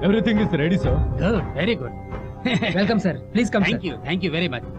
Everything is ready, sir. Good, very good. Welcome, sir. Please come, Thank sir. you. Thank you very much.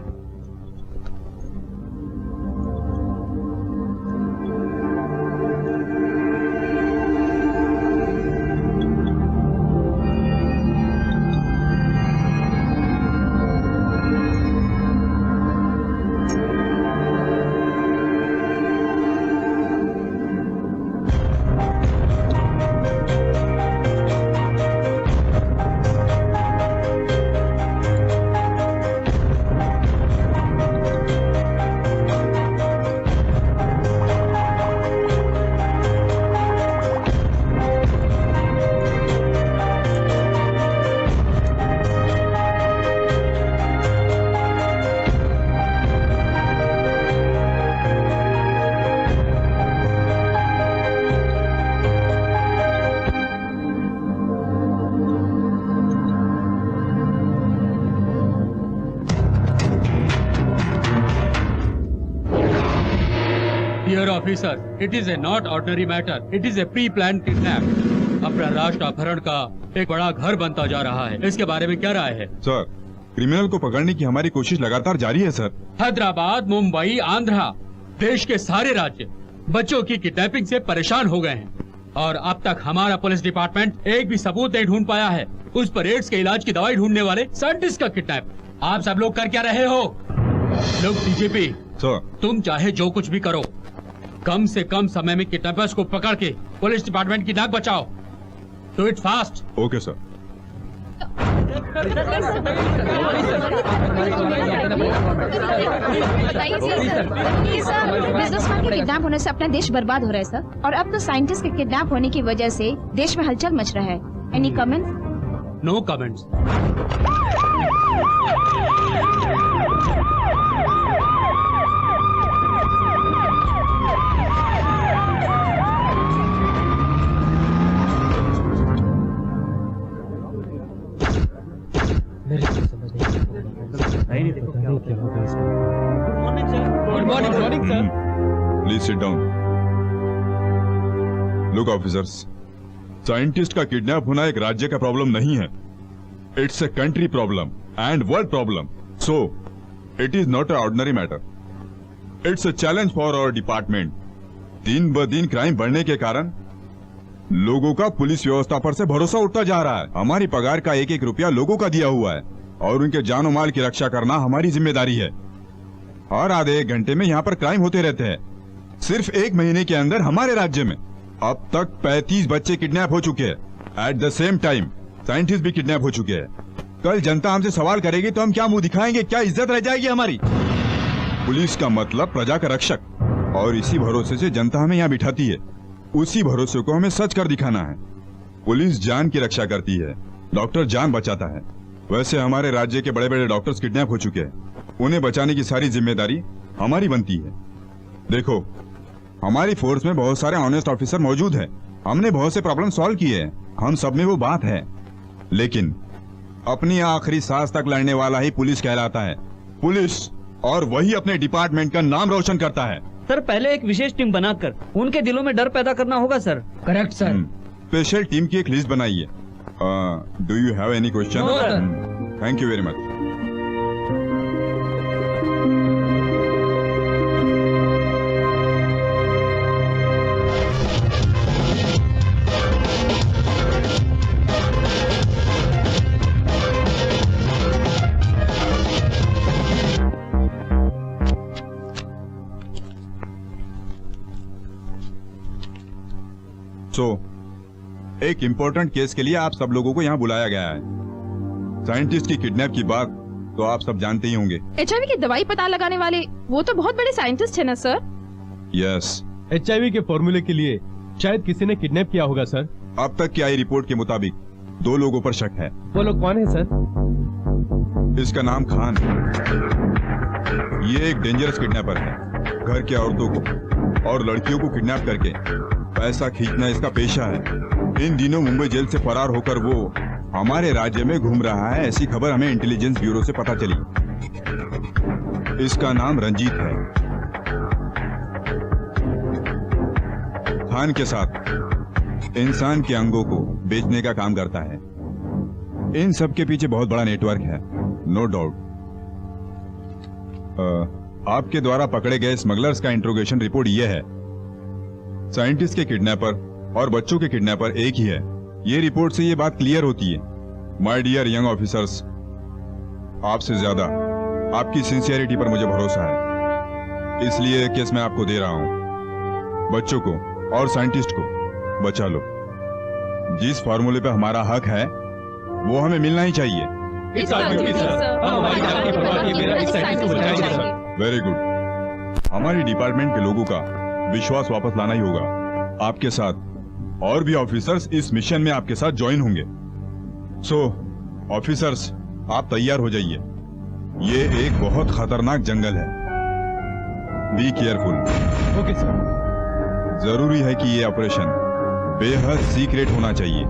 Dear officer, it is a not ordinary matter. It is a pre-planned kidnap. अपना राष्ट्र अपहरण का एक बड़ा घर बनता जा रहा है। इसके बारे में क्या राय है? सर, क्रिमिनल को पकड़ने की हमारी कोशिश लगातार जारी है सर। हैदराबाद, मुंबई, आंध्रा, देश के सारे राज्य बच्चों की किडनैपिंग से परेशान हो गए हैं और अब तक हमारा पुलिस डिपार्टमेंट एक भी सबूत नहीं ढूंढ पाया है उस पर एड्स के इलाज की दवाई ढूंढने वाले साइंटिस्ट का किडनैप। आप सब लोग कर क्या रहे हो? लोग डीजीपी सर, तुम चाहे जो कुछ भी करो, कम से कम समय में किडनैपर्स को पकड़ के पुलिस डिपार्टमेंट की नाक बचाओ। Do it fast. Okay sir. Businessman के किडनैप होने से अपना देश बर्बाद हो रहा है सर, और अब तो साइंटिस्ट के किडनैप होने की वजह से देश में हलचल मच रहा है। Any comments? No comments. Good morning, sir. Please sit down. Look officers, scientist का किडनैप होना एक राज्य का प्रॉब्लम नहीं है। It's a country problem and world problem. So it is not a ordinary matter. It's a challenge for our department. दिन ब दिन क्राइम बढ़ने के कारण लोगों का पुलिस व्यवस्था पर से भरोसा उठता जा रहा है। हमारी पगार का एक एक रुपया लोगों का दिया हुआ है और उनके जानो माल की रक्षा करना हमारी जिम्मेदारी है। हर आधे एक घंटे में यहाँ पर क्राइम होते रहते हैं। सिर्फ एक महीने के अंदर हमारे राज्य में अब तक 35 बच्चे किडनैप हो चुके हैं। At the same time scientist भी किडनैप हो चुके हैं। कल जनता हमसे सवाल करेगी तो हम क्या मुंह दिखाएंगे? क्या इज्जत रह जाएगी हमारी? पुलिस का मतलब प्रजा का रक्षक, और इसी भरोसे से जनता हमें यहाँ बिठाती है। उसी भरोसे को हमें सच कर दिखाना है। पुलिस जान की रक्षा करती है, डॉक्टर जान बचाता है। वैसे हमारे राज्य के बड़े बड़े डॉक्टर्स किडनैप हो चुके हैं। उन्हें बचाने की सारी जिम्मेदारी हमारी बनती है। देखो, हमारी फोर्स में बहुत सारे ऑनेस्ट ऑफिसर मौजूद हैं। हमने बहुत से प्रॉब्लम सॉल्व किए हैं, हम सब में वो बात है। लेकिन अपनी आखिरी सांस तक लड़ने वाला ही पुलिस कहलाता है। पुलिस, और वही अपने डिपार्टमेंट का नाम रोशन करता है। सर, पहले एक विशेष टीम बनाकर उनके दिलों में डर पैदा करना होगा sir. Correct sir. Special team की एक लिस्ट बनाइए। Do you have any question? Thank you very much. एक इम्पोर्टेंट केस के लिए आप सब लोगों को यहाँ बुलाया गया है। साइंटिस्ट की किडनैप की बात तो आप सब जानते ही होंगे। HIV की दवाई पता लगाने वाले वो तो बहुत बड़े साइंटिस्ट है ना सर? यस। HIV के फॉर्मूले के लिए शायद किसी ने किडनैप किया होगा सर। अब तक की आई रिपोर्ट के मुताबिक 2 लोगों पर शक है। वो लोग कौन है सर? इसका नाम खान। ये एक डेंजरस किडनैपर है। घर के औरतों को और लड़कियों को किडनैप करके पैसा खींचना इसका पेशा है। इन दिनों मुंबई जेल से फरार होकर वो हमारे राज्य में घूम रहा है, ऐसी खबर हमें इंटेलिजेंस ब्यूरो से पता चली। इसका नाम रंजीत है। खान के साथ इंसान के अंगों को बेचने का काम करता है। इन सब के पीछे बहुत बड़ा नेटवर्क है, नो डाउट। आपके द्वारा पकड़े गए स्मगलर्स का इंट्रोगेशन रिपोर्ट ये है। साइंटिस्ट के किडनैपर और बच्चों के किडनैपर एक ही है। ये रिपोर्ट से ये बात क्लियर होती है। माय डियर यंग ऑफिसर्स, आपसे ज्यादा आपकी सिंसियरिटी पर मुझे भरोसा है, इसलिए केस मैं आपको दे रहा हूं। बच्चों को और साइंटिस्ट को बचा लो। जिस फॉर्मूले पे हमारा हक है वो हमें मिलना ही चाहिए। Very good. हमारी डिपार्टमेंट के लोगों का विश्वास वापस लाना ही होगा। आपके साथ और भी ऑफिसर्स इस मिशन में आपके साथ ज्वाइन होंगे। सो ऑफिसर्स, आप तैयार हो जाइए। ये एक बहुत खतरनाक जंगल है। Be careful. Okay sir. जरूरी है कि ये ऑपरेशन बेहद सीक्रेट होना चाहिए।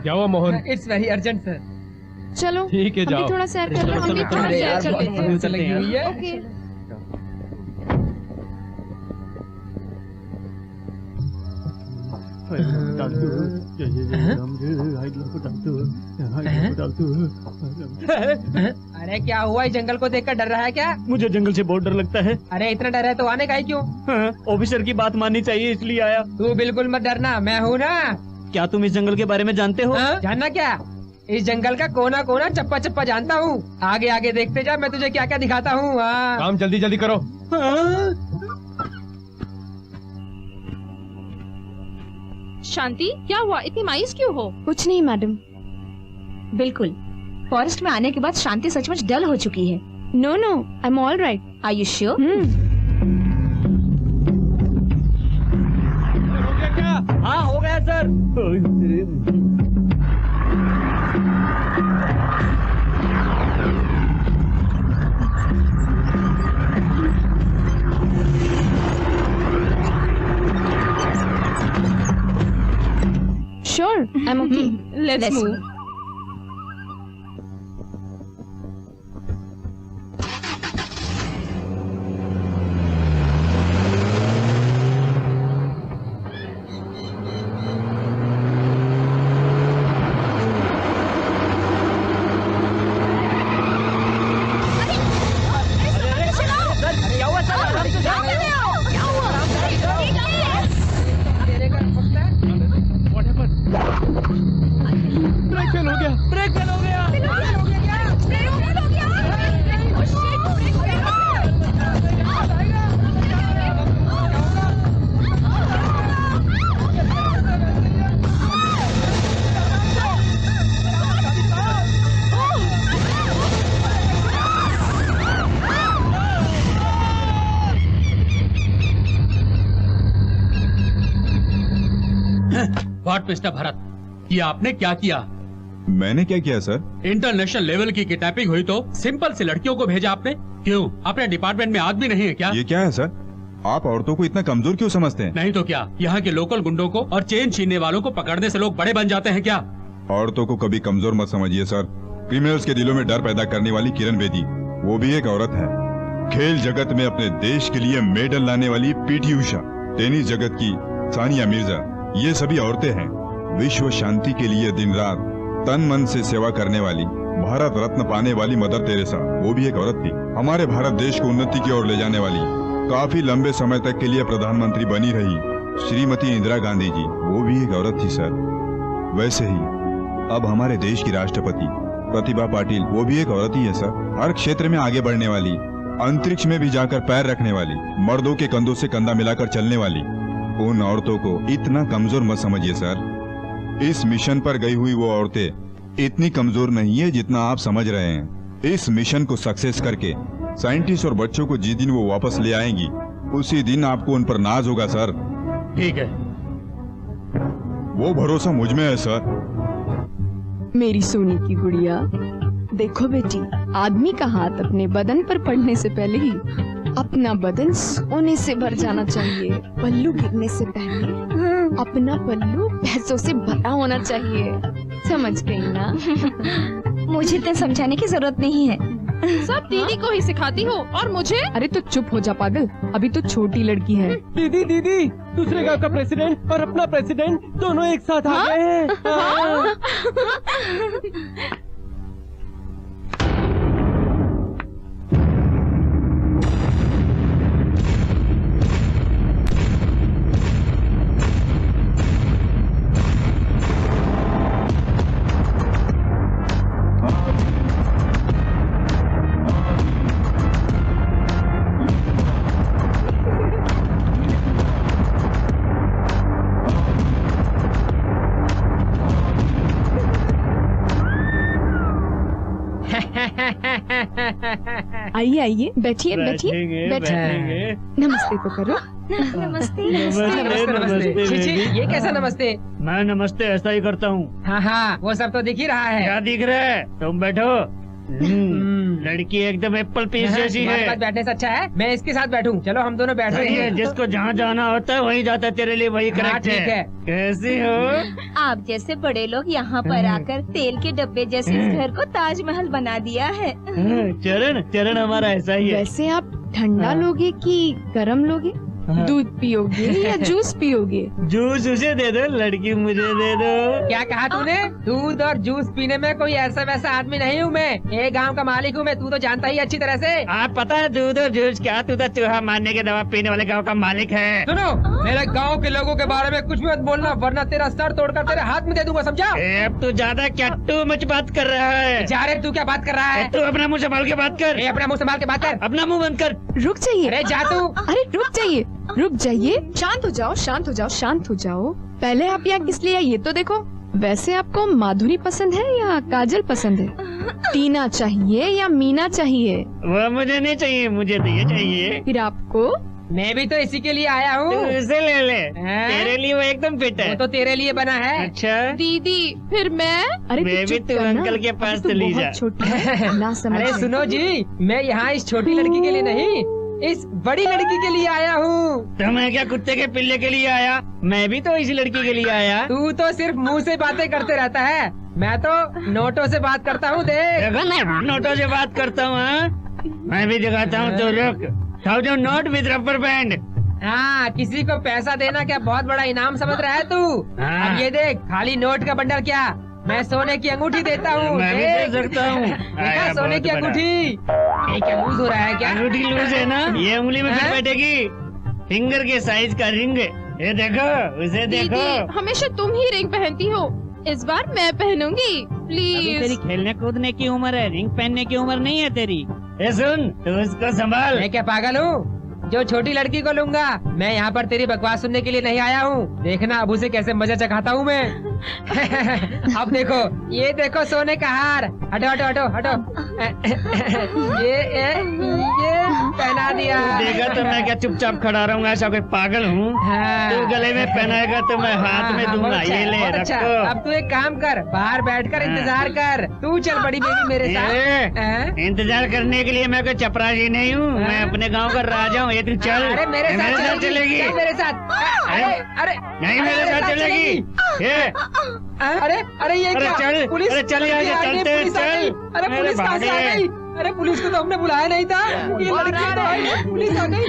क्या हुआ Mohan? It's very urgent sir. चलो ठीक है, हम भी जाओ। थोड़ा सैर कर लो। हम भी थोड़ा सैर चलते हैं। भूख लगी हुई है। ओके। अरे क्या हुआ, इस जंगल को देखकर डर रहा है क्या? मुझे जंगल से बहुत डर लगता है। अरे इतना डर है तो आने का ही क्यों? ऑफिसर की बात माननी चाहिए इसलिए आया। तू बिल्कुल मत डरना, मैं हूँ ना। क्या तुम इस जंगल के बारे में जानते हो? जानना क्या, इस जंगल का कोना कोना चप्पा चप्पा जानता हूँ। आगे आगे देखते जा, मैं तुझे क्या क्या दिखाता हूँ। काम जल्दी जल्दी करो। शांति, क्या हुआ? इतनी मायूस क्यों हो? कुछ नहीं मैडम। बिल्कुल, फॉरेस्ट में आने के बाद शांति सचमुच डल हो चुकी है। No no, I am all right. Are you sure? हाँ हो गया sir. Sure, I'm okay. Let's move. What mister Bharat, ये आपने क्या किया? मैंने क्या किया सर? इंटरनेशनल लेवल की किडनैपिंग हुई तो सिंपल सी लड़कियों को भेजा आपने। क्यों, अपने डिपार्टमेंट में आदमी नहीं है क्या? ये क्या है सर? आप औरतों को इतना कमजोर क्यों समझते हैं? नहीं तो क्या, यहाँ के लोकल गुंडों को और चेन छीनने वालों को पकड़ने से लोग बड़े बन जाते हैं क्या? औरतों को कभी कमजोर मत समझिए सर। क्रिमिनल्स के दिलों में डर पैदा करने वाली किरण बेदी, वो भी एक औरत है। खेल जगत में अपने देश के लिए मेडल लाने वाली पीटी उषा, टेनिस जगत की सानिया मिर्जा, ये सभी औरतें हैं। विश्व शांति के लिए दिन रात तन मन से सेवा करने वाली, भारत रत्न पाने वाली मदर तेरेसा, वो भी एक औरत थी। हमारे भारत देश को उन्नति की ओर ले जाने वाली, काफी लंबे समय तक के लिए प्रधानमंत्री बनी रही श्रीमती इंदिरा गांधी जी, वो भी एक औरत थी सर। वैसे ही अब हमारे देश की राष्ट्रपति प्रतिभा पाटिल, वो भी एक औरत ही है सर। हर क्षेत्र में आगे बढ़ने वाली, अंतरिक्ष में भी जाकर पैर रखने वाली, मर्दों के कंधों से कंधा मिलाकर चलने वाली, उन औरतों को इतना कमजोर मत समझिए सर। इस मिशन पर गई हुई वो औरतें इतनी कमजोर नहीं है जितना आप समझ रहे हैं। इस मिशन को सक्सेस करके साइंटिस्ट और बच्चों को जिस दिन वो वापस ले आएंगी उसी दिन आपको उन पर नाज होगा सर। ठीक है। वो भरोसा मुझ में है सर। मेरी सोने की गुड़िया, देखो बेटी, आदमी का हाथ अपने बदन पर पड़ने से पहले ही अपना बदन सोने से भर जाना चाहिए। पल्लू गिरने से पहले अपना पल्लू पैसों से भरा होना चाहिए। समझ गई ना? मुझे तो समझाने की जरूरत नहीं है। सब दीदी को ही सिखाती हो और मुझे। अरे तो चुप हो जा पागल, अभी तो छोटी लड़की है। दीदी दीदी, दूसरे गांव का प्रेसिडेंट और अपना प्रेसिडेंट दोनों एक साथ आ गए हैं। हाँ। आइए आइए, बैठिए बैठिए बैठिए। नमस्ते तो करो। नमस्ते। नमस्ते नमस्ते। छी, छी, ये कैसा नमस्ते? मैं नमस्ते ऐसा ही करता हूँ। हाँ हाँ, वो सब तो दिख ही रहा है। क्या दिख रहा है? तुम बैठो। लड़की एकदम एप्पल पीस जैसी तुम्हारे है। पास बैठने से अच्छा है मैं इसके साथ बैठूं। चलो हम दोनों बैठ रहे सही है, हैं। जिसको जहाँ जाना होता है वहीं जाता है, तेरे लिए वही हाँ, करेक्ट ठीक है। कैसी हो? आप जैसे बड़े लोग यहाँ पर आकर तेल के डब्बे जैसे इस घर को ताजमहल बना दिया है। चरण चरण हमारा ऐसा ही है। वैसे आप ठंडा लोगे कि गरम लोगे? दूध पियोगे या जूस पियोगे? जूस उसे दे दो, लड़की मुझे दे दो। क्या कहा तूने? दूध और जूस पीने में कोई ऐसा वैसा आदमी नहीं हूँ मैं। एक गांव का मालिक हूँ मैं, तू तो जानता ही अच्छी तरह से। आप पता है दूध और जूस क्या? तू तो चूहा मारने के दवा पीने वाले गाँव का मालिक है। सुनो, मेरे गांव के लोगों के बारे में कुछ भी मत बोलना वरना तेरा सर तोड़कर तेरे हाथ में दे दूंगा, समझा? अब तू ज्यादा क्या टू मच बात कर रहा है। जा रे, तू क्या बात कर रहा है? तू अपना मुंह संभाल के बात कर। अपना मुंह संभाल के बात कर। अपना मुंह बंद कर। रुक जाइए। अरे जा तू। अरे रुक जाइए, शांत हो जाओ, शांत हो जाओ, शांत हो जाओ। पहले आप यहाँ किस लिए आए ये तो देखो। वैसे आपको माधुरी पसंद है या काजल पसंद है? टीना चाहिए या मीना चाहिए? वो मुझे नहीं चाहिए, मुझे तो ये चाहिए। फिर आपको? मैं भी तो इसी के लिए आया तू हूँ। इसे ले ले, हैं? तेरे लिए वो एकदम फिट है। वो तो तेरे लिए बना है। अच्छा, दीदी फिर मैं। अरे मैं भी चुप तू करना। अंकल के पास अभी तो चली बहुत जा। छोटी है, ना समझ अरे है। सुनो जी, मैं यहाँ इस छोटी लड़की के लिए नहीं, इस बड़ी लड़की के लिए आया हूँ। तो मैं क्या कुत्ते के पिल्ले के लिए आया? मैं भी तो इसी लड़की के लिए आया। तू तो सिर्फ मुंह से बातें करते रहता है, मैं तो नोटों से बात करता हूँ। देख, देखो ना, नोटों से बात करता हूँ। हाँ? मैं भी दिखाता हूँ, तो रुक। 1000 नोट विद रबर बैंड। हाँ, किसी को पैसा देना क्या बहुत बड़ा इनाम समझ रहा है तू? हाँ। अब ये देख, खाली नोट का बंडल क्या, मैं सोने की अंगूठी देता हूँ। मैं भी दे सकता हूँ। देखा, आया, सोने बहुत की बड़ा। अंगूठी। ये क्या लूज हो रहा है क्या? अंगूठी लूज है ना, ये उंगली में फिर हाँ? बैठेगी। फिंगर के साइज का रिंग। ये देखो, उसे दीदी देखो। हमेशा तुम ही रिंग पहनती हो, इस बार मैं पहनूंगी अभी तेरी प्लीज। खेलने कूदने की उम्र है, रिंग पहनने की उम्र नहीं है तेरी। ये सुन, तू उसको संभाल। मैं क्या पागल हूँ जो छोटी लड़की को लूंगा? मैं यहाँ पर तेरी बकवास सुनने के लिए नहीं आया हूँ। देखना अब उसे कैसे मजा चखाता हूँ मैं। अब देखो, ये देखो सोने का हार। हटो हटो हटो हटो। ये पहना दिया। देखा तो मैं क्या चुपचाप खड़ा रहूंगा, ऐसा कोई पागल हूँ? हाँ। तू गले में पहनाएगा तो मैं हाथ में हाँ, दूंगा। बहुत अच्छा, ये ले बहुत अच्छा। रखो। अब तू एक काम कर, बाहर बैठकर हाँ। इंतजार कर। तू चल बड़ी बेबी मेरे साथ। हाँ? इंतजार करने के लिए मैं कोई चपरासी नहीं हूँ, मैं अपने गांव का राजा हूँ। ये तू चल। अरे मेरे साथ चलेगी। चल मेरे साथ। अरे अरे नहीं, मेरे साथ चलेगी। ये अरे अरे ये अरे क्या? चल, पुलिस अरे चल यहाँ से, आ गई, चलते, पुलिस आ गई। चल। अरे मेरे पुलिस कहाँ से आ भागे। गई? अरे पुलिस को तो हमने बुलाया नहीं था। ये लड़की तो आई, पुलिस आ गई।